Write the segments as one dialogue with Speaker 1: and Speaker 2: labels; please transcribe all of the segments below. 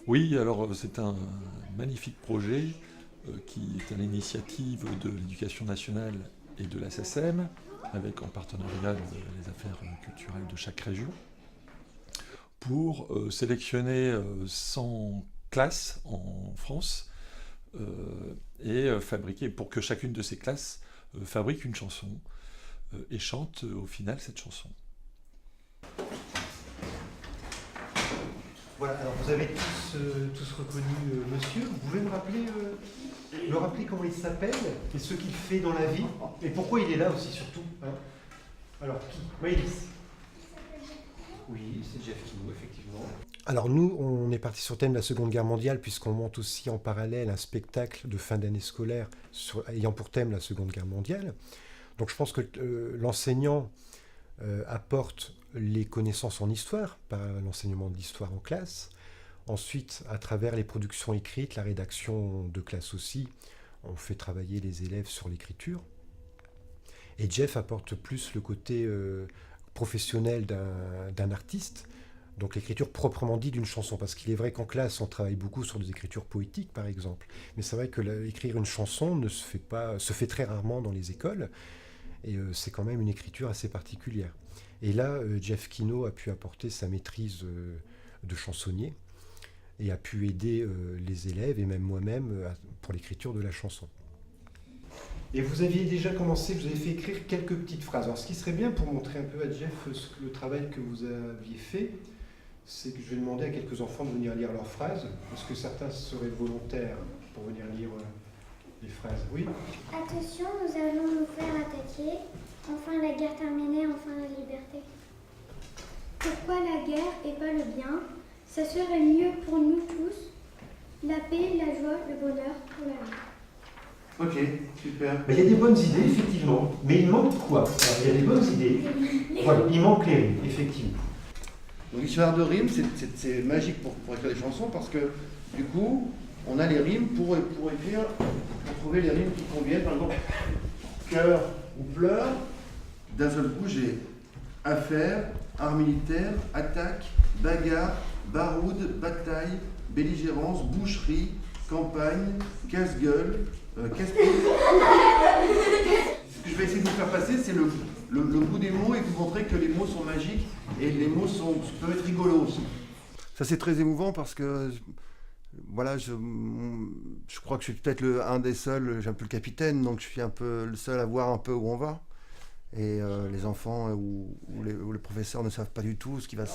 Speaker 1: Oui, alors c'est un magnifique projet qui est à l'initiative de l'Éducation nationale et de la SACEM, avec en partenariat les affaires culturelles de chaque région, pour sélectionner 100 classes en France et fabriquer, pour que chacune de ces classes fabrique une chanson et chante au final cette chanson.
Speaker 2: Voilà, alors vous avez tous reconnu monsieur. Vous pouvez me rappeler comment il s'appelle et ce qu'il fait dans la vie et pourquoi il est là aussi surtout, hein. Alors qui? Maëlys. Oui, c'est Jeff Kino, effectivement. Alors nous, on est parti sur le thème de la Seconde Guerre mondiale puisqu'on monte aussi en parallèle un spectacle de fin d'année scolaire ayant pour thème la Seconde Guerre mondiale. Donc je pense que l'enseignant apporte les connaissances en histoire, par l'enseignement de l'histoire en classe. Ensuite, à travers les productions écrites, la rédaction de classe aussi, on fait travailler les élèves sur l'écriture. Et Jeff apporte plus le côté professionnel d'un artiste, donc l'écriture proprement dit d'une chanson. Parce qu'il est vrai qu'en classe, on travaille beaucoup sur des écritures poétiques, par exemple. Mais c'est vrai que écrire une chanson se fait très rarement dans les écoles. Et c'est quand même une écriture assez particulière. Et là, Jeff Kino a pu apporter sa maîtrise de chansonnier et a pu aider les élèves et même moi-même pour l'écriture de la chanson. Et vous aviez déjà commencé, vous avez fait écrire quelques petites phrases. Alors ce qui serait bien pour montrer un peu à Jeff le travail que vous aviez fait, c'est que je vais demander à quelques enfants de venir lire leurs phrases. Est-ce que certains seraient volontaires pour venir lire les phrases? Oui.
Speaker 3: Attention, nous allons nous faire attaquer. Enfin la guerre terminée, enfin la liberté. Pourquoi la guerre et pas le bien? Ça serait mieux pour nous tous. La paix, la joie, le bonheur pour la vie.
Speaker 2: Ok, super. Mais il y a des bonnes idées, effectivement. Mais il manque quoi? Alors, il y a des bonnes idées. Voilà, il manque les rimes, effectivement.
Speaker 4: Donc l'histoire de rimes, c'est magique pour écrire des chansons parce que du coup, on a les rimes pour écrire, pour trouver les rimes qui conviennent. Par exemple, cœur ou pleurs. D'un seul coup, j'ai affaire, art militaire, attaque, bagarre, baroude, bataille, belligérance, boucherie, campagne, casse-gueule, casse-pied. Ce que je vais essayer de vous faire passer, c'est le bout des mots et vous montrer que les mots sont magiques et les mots peuvent être rigolos aussi. Ça, c'est très émouvant parce que voilà, je crois que je suis peut-être un des seuls, j'ai un peu le capitaine, donc je suis un peu le seul à voir un peu où on va. Et les enfants ou les professeurs ne savent pas du tout ce qui va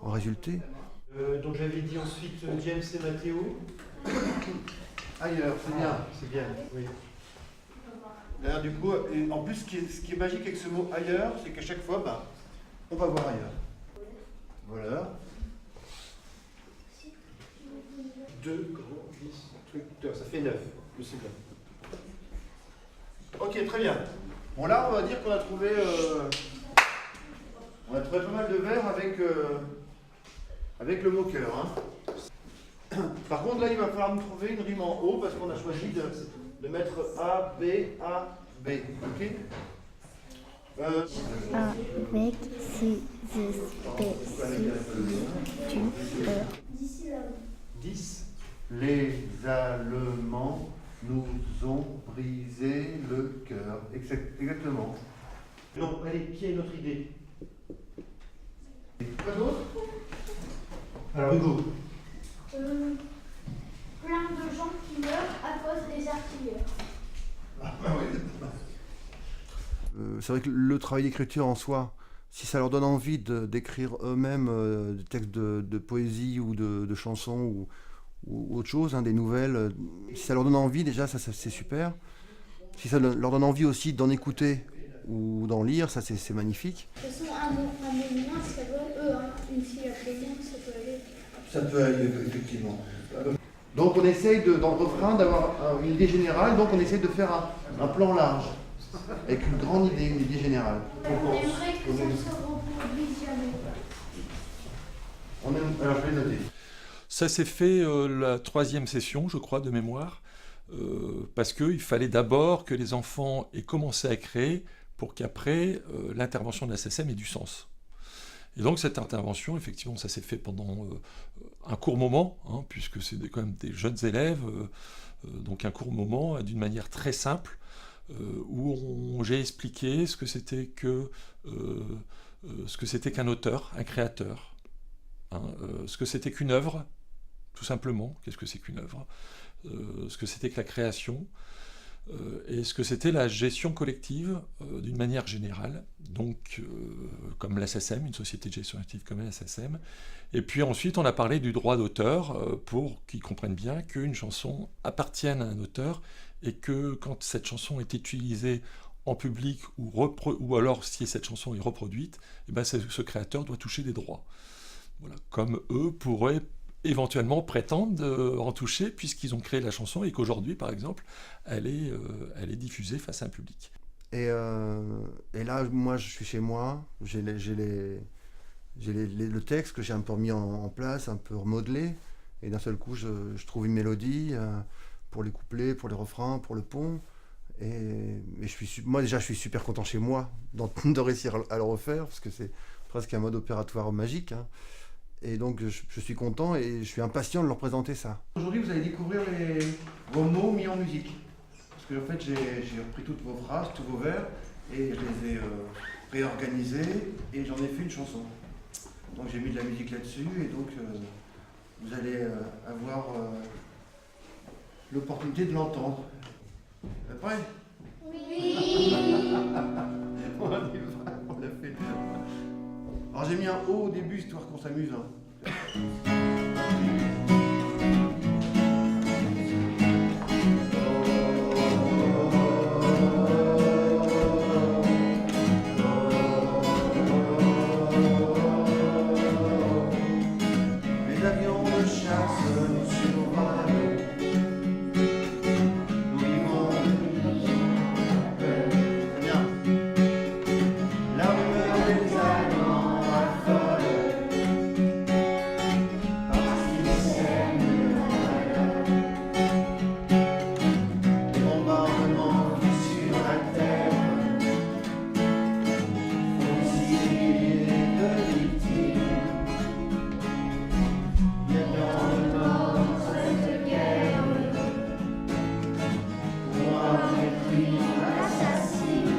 Speaker 4: en résulter.
Speaker 2: Donc j'avais dit ensuite James et Mathéo.
Speaker 4: Ailleurs, c'est bien.
Speaker 2: C'est bien, oui.
Speaker 4: D'ailleurs, du coup, et en plus, ce qui est magique avec ce mot ailleurs, c'est qu'à chaque fois, on va voir ailleurs. Voilà.
Speaker 2: 2, 10, ça fait 9, le second.
Speaker 4: Ok, très bien. Bon, là, on va dire qu'on a trouvé pas mal de vers avec le mot cœur. Hein. Par contre, là, il va falloir nous trouver une rime en haut parce qu'on a choisi de mettre A, B, A, B. Ok?
Speaker 3: Avec ces espèces du
Speaker 4: 10. Les Allemands nous ont brisé le cœur. Exactement.
Speaker 2: Non, allez, qui a une autre idée?
Speaker 4: Quoi d'autre?
Speaker 2: Alors Hugo.
Speaker 3: plein de gens qui meurent à cause des artilleurs.
Speaker 4: C'est vrai que le travail d'écriture en soi, si ça leur donne envie d'écrire eux-mêmes des textes de poésie ou de chansons ou autre chose, hein, des nouvelles, si ça leur donne envie, déjà, ça c'est super. Si ça leur donne envie aussi d'en écouter ou d'en lire, ça c'est magnifique.
Speaker 3: De toute façon, un monument, ça doit une fille appelée ça peut aller.
Speaker 4: Ça peut aller, effectivement. Donc on essaye, dans le refrain, d'avoir une idée générale, donc on essaye de faire un plan large, avec une grande idée, une idée générale.
Speaker 3: On aimerait que ça se reproduise jamais.
Speaker 4: Alors je vais noter.
Speaker 1: Ça s'est fait la 3e session, je crois, de mémoire, parce qu'il fallait d'abord que les enfants aient commencé à créer pour qu'après, l'intervention de la SSM ait du sens. Et donc cette intervention, effectivement, ça s'est fait pendant un court moment, hein, puisque c'est quand même des jeunes élèves, donc un court moment, d'une manière très simple, où j'ai expliqué ce que c'était qu'un auteur, un créateur, hein, ce que c'était qu'une œuvre, tout simplement, qu'est-ce que c'est qu'une œuvre, ce que c'était que la création, et ce que c'était la gestion collective d'une manière générale, donc comme la SSM, une société de gestion collective comme la SSM. Et puis ensuite, on a parlé du droit d'auteur pour qu'ils comprennent bien qu'une chanson appartienne à un auteur et que quand cette chanson est utilisée en public ou alors si cette chanson est reproduite, eh ben, ce créateur doit toucher des droits. Voilà. Comme eux pourraient éventuellement prétendent en toucher puisqu'ils ont créé la chanson et qu'aujourd'hui, par exemple, elle est diffusée face à un public.
Speaker 4: Et là, moi, je suis chez moi, j'ai le texte que j'ai un peu remis en place, un peu remodelé, et d'un seul coup, je trouve une mélodie pour les couplets, pour les refrains, pour le pont, et moi, déjà, je suis super content chez moi de réussir à le refaire, parce que c'est presque un mode opératoire magique, hein. Et donc je suis content et je suis impatient de leur présenter ça. Aujourd'hui vous allez découvrir vos mots mis en musique. Parce que en fait j'ai repris toutes vos phrases, tous vos vers et je les ai réorganisés et j'en ai fait une chanson. Donc j'ai mis de la musique là-dessus et donc vous allez avoir l'opportunité de l'entendre. Vous êtes prêts ?
Speaker 3: Oui.
Speaker 4: On l'a fait. Alors j'ai mis un O au début histoire qu'on s'amuse. Hein. Les avions de chasse nous survolent. Nous vivons très bien. La rumeur des Allemands affole parce qu'ils s'aiment les bombardements qui sur la terre font 6 milliers de victimes. Il y a dans le nord cette guerre pour un mépris assassine.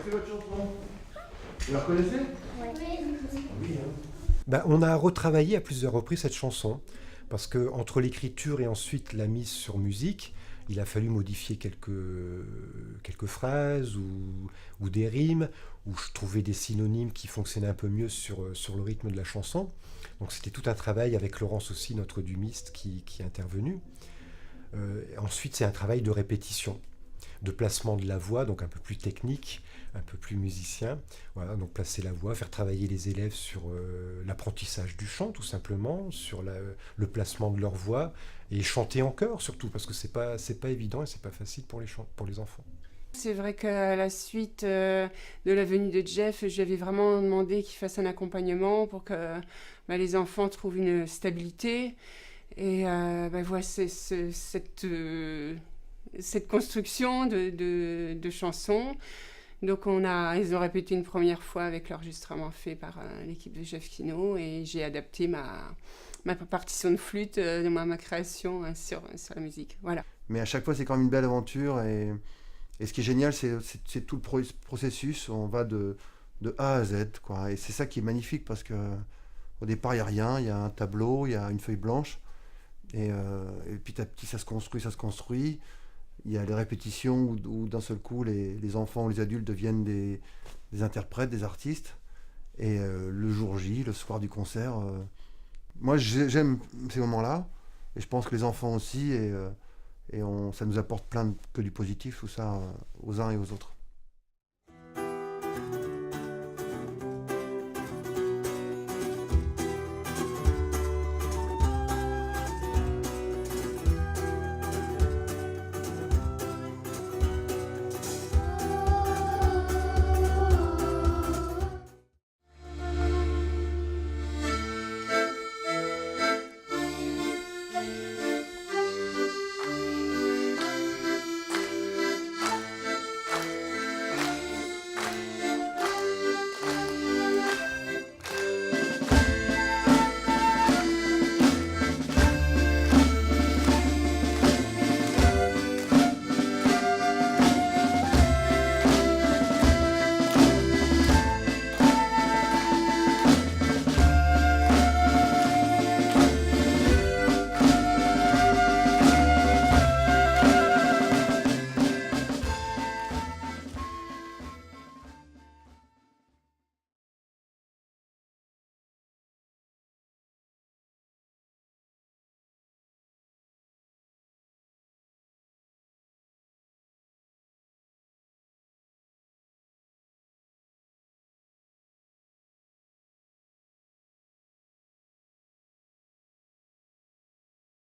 Speaker 4: C'est votre chanson. Vous la reconnaissez ? Oui. Hein.
Speaker 2: On a retravaillé à plusieurs reprises cette chanson, parce que entre l'écriture et ensuite la mise sur musique, il a fallu modifier quelques phrases ou des rimes, où je trouvais des synonymes qui fonctionnaient un peu mieux sur le rythme de la chanson. Donc c'était tout un travail avec Laurence aussi, notre dumiste, qui est intervenu. Ensuite, c'est un travail de répétition, de placement de la voix, donc un peu plus technique, un peu plus musicien. Voilà, donc placer la voix, faire travailler les élèves sur l'apprentissage du chant, tout simplement, sur le placement de leur voix, et chanter en chœur surtout, parce que c'est pas évident et c'est pas facile pour les enfants.
Speaker 5: C'est vrai qu'à la suite de la venue de Jeff, je lui avais vraiment demandé qu'il fasse un accompagnement pour que les enfants trouvent une stabilité. Et voilà, cette construction de chansons Donc ils ont répété une première fois avec l'enregistrement fait par l'équipe de Jeff Kino et j'ai adapté ma partition de flûte, ma création sur la musique. Voilà.
Speaker 4: Mais à chaque fois, c'est quand même une belle aventure. Et ce qui est génial, c'est tout le processus. On va de A à Z, quoi. Et c'est ça qui est magnifique parce qu'au départ, il n'y a rien. Il y a un tableau, il y a une feuille blanche. Et petit à petit, ça se construit. Il y a les répétitions où d'un seul coup, les enfants ou les adultes deviennent des interprètes, des artistes. Et le jour J, le soir du concert, moi j'aime ces moments-là. Et je pense que les enfants aussi. Ça nous apporte que du positif, tout ça, aux uns et aux autres.